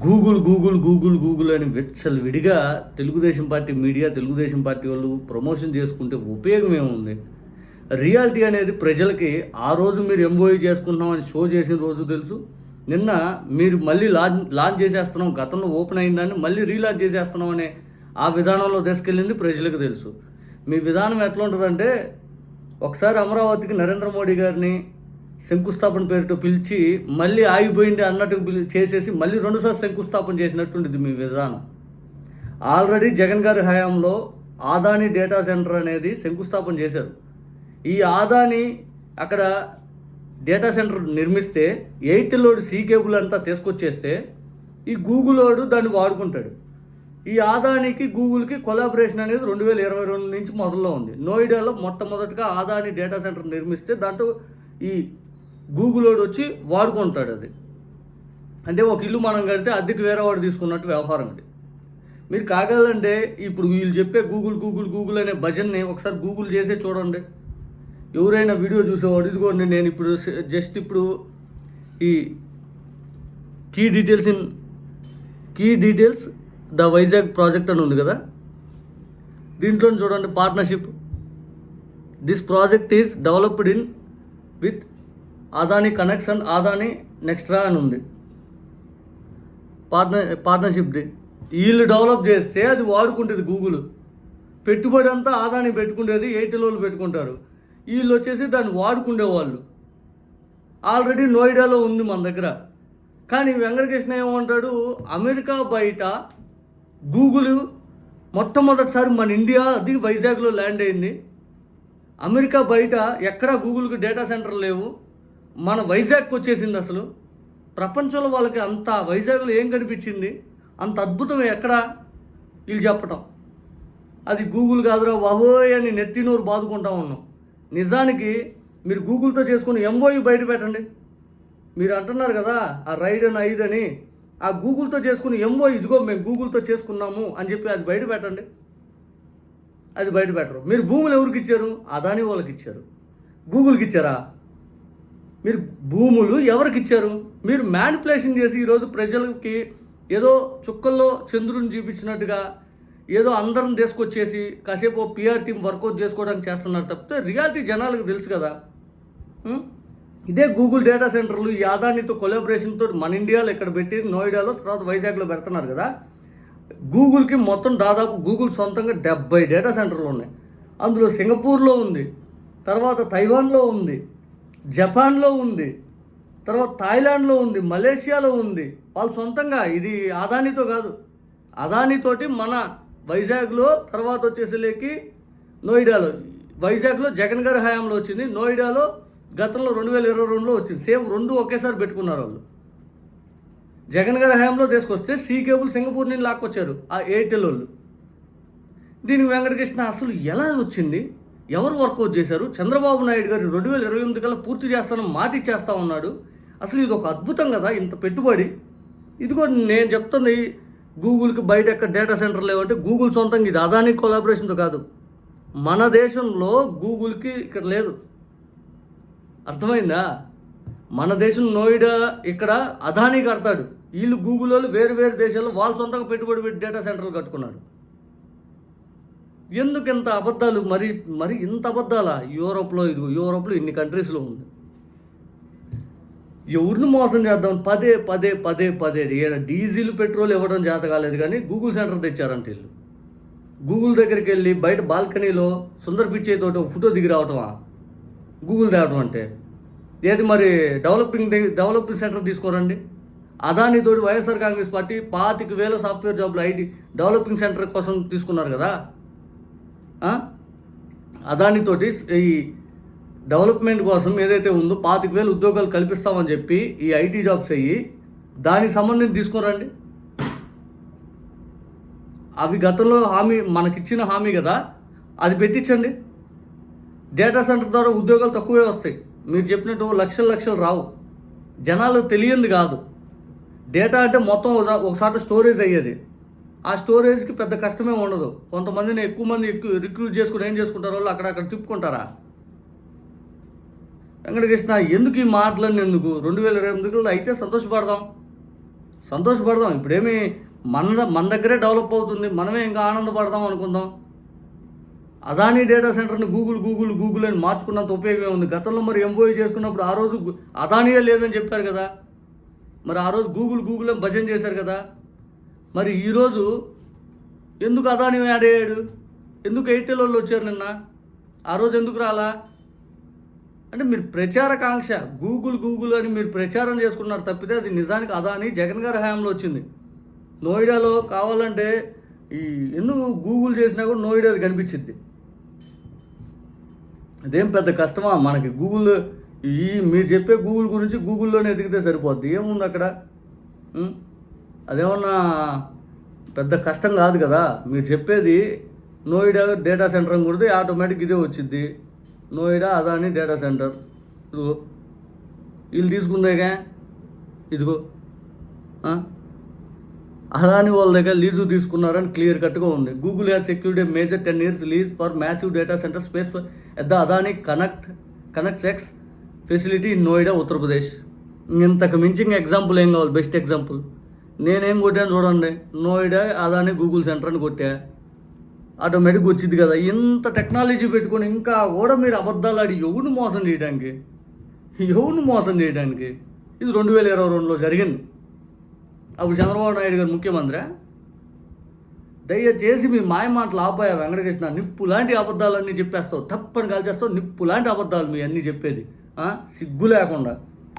Google Google Google Google అని విడిగా Telugu Desam party media, Telugu Desam party వాళ్ళు ప్రమోషన్ చేసుకుంటే ఉపయోగం ఏముంది? రియాలిటీ అనేది ప్రజలకి ఆ రోజు మీరు ఎంఓయూ చేసుకుంటున్నామని షో చేసిన రోజు తెలుసు. నిన్న మీరు మళ్ళీ లాంచ్ చేసేస్తున్నాం, గతంలో ఓపెన్ అయిందని మళ్ళీ రీలాంచ్ చేసేస్తున్నాం అనే ఆ విధానంలో తీసుకెళ్ళింది ప్రజలకు తెలుసు. మీ విధానం ఎట్లా ఉంటుందంటే, ఒకసారి అమరావతికి నరేంద్ర మోడీ గారిని శంకుస్థాపన పేరుతో పిలిచి మళ్ళీ ఆగిపోయింది అన్నట్టు చేసేసి మళ్ళీ రెండుసార్లు శంకుస్థాపన చేసినట్టుంటుంది మీ విధానం. ఆల్రెడీ జగన్ గారి హయాంలో ఆదాని డేటా సెంటర్ అనేది శంకుస్థాపన చేశారు. ఈ ఆదాని అక్కడ డేటా సెంటర్ నిర్మిస్తే ఎయిర్టెల్ సీ కేబుల్ అంతా తీసుకొచ్చేస్తే ఈ గూగుల్ దాన్ని వాడుకుంటాడు. ఈ ఆదానికి గూగుల్కి కొలాబరేషన్ అనేది 2022 నుంచి మొదల్లో ఉంది. నోయిడాలో మొట్టమొదటిగా ఆదాని డేటా సెంటర్ నిర్మిస్తే దాంట్లో ఈ గూగుల్ వచ్చి వాడుకుంటాడు. అది అంటే ఒక ఇల్లు మనం కడితే అద్దెకి వేరే వాడు తీసుకున్నట్టు వ్యవహారం అది. మీరు కాగలంటే ఇప్పుడు వీళ్ళు చెప్పే గూగుల్ గూగుల్ గూగుల్ అనే భజన్ని ఒకసారి గూగుల్ చేసే చూడండి. ఎవరైనా వీడియో చూసేవాడు, ఇదిగోండి నేను ఇప్పుడు ఈ key details the Vizag project అని ఉంది కదా, దీంట్లో చూడండి partnership. This project is developed in with Adani ConneX and Adani Nextra అని ఉంది. పార్ట్నర్షిప్ది వీళ్ళు డెవలప్ చేస్తే అది వాడుకుంటుంది గూగుల్. పెట్టుబడి అంతా ఆదాని పెట్టుకునేది ఎయిర్టెల్ వాళ్ళు పెట్టుకుంటారు. వీళ్ళు వచ్చేసి దాన్ని వాడుకునేవాళ్ళు. ఆల్రెడీ నోయిడాలో ఉంది మన దగ్గర. కానీ వెంకటకృష్ణ ఏమంటాడు, అమెరికా బయట గూగుల్ మొట్టమొదటిసారి మన ఇండియా అది వైజాగ్లో ల్యాండ్ అయింది. అమెరికా బయట ఎక్కడా గూగుల్కి డేటా సెంటర్ లేవు, మన వైజాగ్కి వచ్చేసింది. అసలు ప్రపంచంలో వాళ్ళకి అంత వైజాగ్లో ఏం కనిపించింది, అంత అద్భుతం ఎక్కడా వీళ్ళు చెప్పటం. అది గూగుల్ కాదురా బాబోయ్ అని నెత్తినూరు బాదుకుంటా ఉన్నాం. నిజానికి మీరు గూగుల్తో చేసుకుని ఎంఓయూ బయట పెట్టండి. మీరు అంటున్నారు కదా ఆ రైడ్ అని ఐదని, ఆ గూగుల్తో చేసుకుని ఎంఓయూ ఇదిగో మేము గూగుల్తో చేసుకున్నాము అని చెప్పి అది బయట పెట్టండి. అది బయట పెట్టరు. మీరు భూములు ఎవరికి ఇచ్చారు? అదాని వాళ్ళకి ఇచ్చారు. గూగుల్కి ఇచ్చారా? మీరు భూములు ఎవరికి ఇచ్చారు? మీరు మ్యానిపులేషన్ చేసి ఈరోజు ప్రజలకి ఏదో చుక్కల్లో చంద్రుని చూపించినట్టుగా ఏదో అందరం తీసుకొచ్చేసి కాసేపు పిఆర్ టీం వర్కౌట్ చేసుకోవడానికి చేస్తున్నారు తప్పితే రియాలిటీ జనాలకు తెలుసు కదా. ఇదే గూగుల్ డేటా సెంటర్లు ఈ అదానితో కొలాబరేషన్తో మన ఇండియాలో ఇక్కడ పెట్టి నోయిడాలో తర్వాత వైజాగ్లో పెడుతున్నారు కదా. గూగుల్కి మొత్తం దాదాపు గూగుల్ సొంతంగా 70 డేటా సెంటర్లు ఉన్నాయి. అందులో సింగపూర్లో ఉంది, తర్వాత తైవాన్లో ఉంది, జపాన్లో ఉంది, తర్వాత థాయిలాండ్లో ఉంది, మలేషియాలో ఉంది. వాళ్ళు సొంతంగా, ఇది అదానితో కాదు. అదానితోటి మన వైజాగ్లో, తర్వాత వచ్చేసరికి నోయిడాలో. వైజాగ్లో జగన్ గారి హయాంలో వచ్చింది, నోయిడాలో గతంలో 2022లో వచ్చింది. సేమ్ రెండు ఒకేసారి పెట్టుకున్నారు వాళ్ళు. జగన్ గారి హయాంలో తీసుకొస్తే సీ కేబుల్ సింగపూర్ నుంచి లాక్కొచ్చారు ఆ ఎయిర్టెల్ వాళ్ళు. దీనికి వెంకటకృష్ణ అసలు ఎలా వచ్చింది, ఎవరు వర్కౌట్ చేశారు? చంద్రబాబు నాయుడు గారు 2028 కల్లా పూర్తి చేస్తానని మాట ఇచ్చేస్తా ఉన్నాడు. అసలు ఇది ఒక అద్భుతం కదా, ఇంత పెట్టుబడి. ఇదిగో నేను చెప్తుంది, గూగుల్కి బయట ఎక్కడ డేటా సెంటర్ లేవంటే గూగుల్ సొంతంగా, ఇది అదాని కొలాబరేషన్తో కాదు. మన దేశంలో గూగుల్కి ఇక్కడ లేదు. అర్థమైందా? మన దేశం నోయిడా ఇక్కడ అదాని కడతాడు. వీళ్ళు గూగుల్ వాళ్ళు వేరు వేరు దేశాల్లో వాళ్ళు సొంతంగా పెట్టుబడి పెట్టి డేటా సెంటర్లు కట్టుకున్నారు. ఎందుకు ఇంత అబద్ధాలు? మరి ఇంత అబద్ధాలా? యూరోప్లో ఇన్ని కంట్రీస్లో ఉంది. ఎవరిని మోసం చేద్దాం పదే డీజిల్ పెట్రోల్ ఇవ్వడం చేత కాలేదు కానీ గూగుల్ సెంటర్ తెచ్చారంటే వీళ్ళు. గూగుల్ దగ్గరికి వెళ్ళి బయట బాల్కనీలో సుందర్ పిచ్చే తోటి ఒక ఫోటో దిగి రావటమా గూగుల్ తేవటం అంటే? ఏది మరి డెవలపింగ్ సెంటర్ తీసుకోరండి. అదానితోటి వైఎస్ఆర్ కాంగ్రెస్ పార్టీ 25,000 సాఫ్ట్వేర్ జాబ్లు ఐటీ డెవలపింగ్ సెంటర్ కోసం తీసుకున్నారు కదా. అదానితోటి ఈ డెవలప్మెంట్ కోసం ఏదైతే ఉందో 25,000 ఉద్యోగాలు కల్పిస్తామని చెప్పి ఈ ఐటీ జాబ్స్ అయ్యి దానికి సంబంధించి తీసుకురండి. అవి గతంలో మనకిచ్చిన హామీ కదా, అది పెట్టించండి. డేటా సెంటర్ ద్వారా ఉద్యోగాలు తక్కువే వస్తాయి. మీరు చెప్పినట్టు లక్షలు రావు. జనాలు తెలియంది కాదు. డేటా అంటే మొత్తం ఒకసారి స్టోరేజ్ అయ్యేది. ఆ స్టోరేజ్కి పెద్ద కష్టమే ఉండదు. కొంతమందిని ఎక్కువ మంది రిక్రూట్ చేసుకుని ఏం చేసుకుంటారో వాళ్ళు అక్కడక్కడ తిప్పుకుంటారా? వెంకటకృష్ణ ఎందుకు ఈ మాటలన్నీ ఎందుకు? 2028 అయితే సంతోషపడదాం. సంతోషపడదాం. ఇప్పుడేమి మన దగ్గరే డెవలప్ అవుతుంది, మనమే ఇంకా ఆనందపడదాం అనుకుందాం. అదానీ డేటా సెంటర్ని గూగుల్ అని మార్చుకున్నంత ఉపయోగమే ఉంది. గతంలో మరి ఎంఓయూ చేసుకున్నప్పుడు ఆ రోజు అదానీయే లేదని చెప్పారు కదా, మరి ఆ రోజు గూగుల్ అని భజన చేశారు కదా. మరి ఈరోజు ఎందుకు అదానీ యాడ్ అయ్యాడు? ఎందుకు ఎయిర్టెల్ వాళ్ళు వచ్చారు నిన్న? ఆ రోజు ఎందుకు రాలా? అంటే మీరు ప్రచారకాంక్ష, గూగుల్ అని మీరు ప్రచారం చేసుకున్నారు తప్పితే అది నిజానికి అదానీ జగన్ గారి హయాంలో వచ్చింది. నోయిడాలో కావాలంటే ఎందుకు గూగుల్ చేసినా కూడా నోయిడా కనిపించింది. అదేం పెద్ద కష్టమా మనకి? మీరు చెప్పే గూగుల్ గురించి గూగుల్లోనే ఎతికితే సరిపోద్ది, ఏముంది అక్కడ? అదేమన్నా పెద్ద కష్టం కాదు కదా. మీరు చెప్పేది నోయిడా డేటా సెంటర్ అని కొడితే ఆటోమేటిక్ ఇదే వచ్చింది, నోయిడా అదానీ డేటా సెంటర్. ఇదిగో వీళ్ళు తీసుకుందేగా, ఇదిగో అదానీ వాళ్ళ దగ్గర లీజు తీసుకున్నారని క్లియర్ కట్గా ఉంది. Google has secured a major 10 years lease for massive data centre space at the Adani connect X facility in Noida, Uttar Pradesh. ఇంతకు మించిన ఎగ్జాంపుల్ ఏం కావాలి? బెస్ట్ ఎగ్జాంపుల్ నేనేం కొట్టాను చూడండి, నోయిడా అదానీ గూగుల్ సెంటర్ అని కొట్టా, ఆటోమేటిక్గా వచ్చింది కదా. ఇంత టెక్నాలజీ పెట్టుకొని ఇంకా కూడా మీరు అబద్ధాలు ఆడి ఎవరిని మోసం చేయడానికి? ఇది 2022లో జరిగింది. అప్పుడు చంద్రబాబు నాయుడు గారు ముఖ్యమంత్రి. దయచేసి మీ మాయ మాటలు ఆపాయా వెంకటకృష్ణ? నిప్పు లాంటి అబద్ధాలన్నీ చెప్పేస్తావు, తప్పని కాల్చేస్తావు. నిప్పు లాంటి అబద్ధాలు మీ అన్నీ చెప్పేది, సిగ్గు లేకుండా.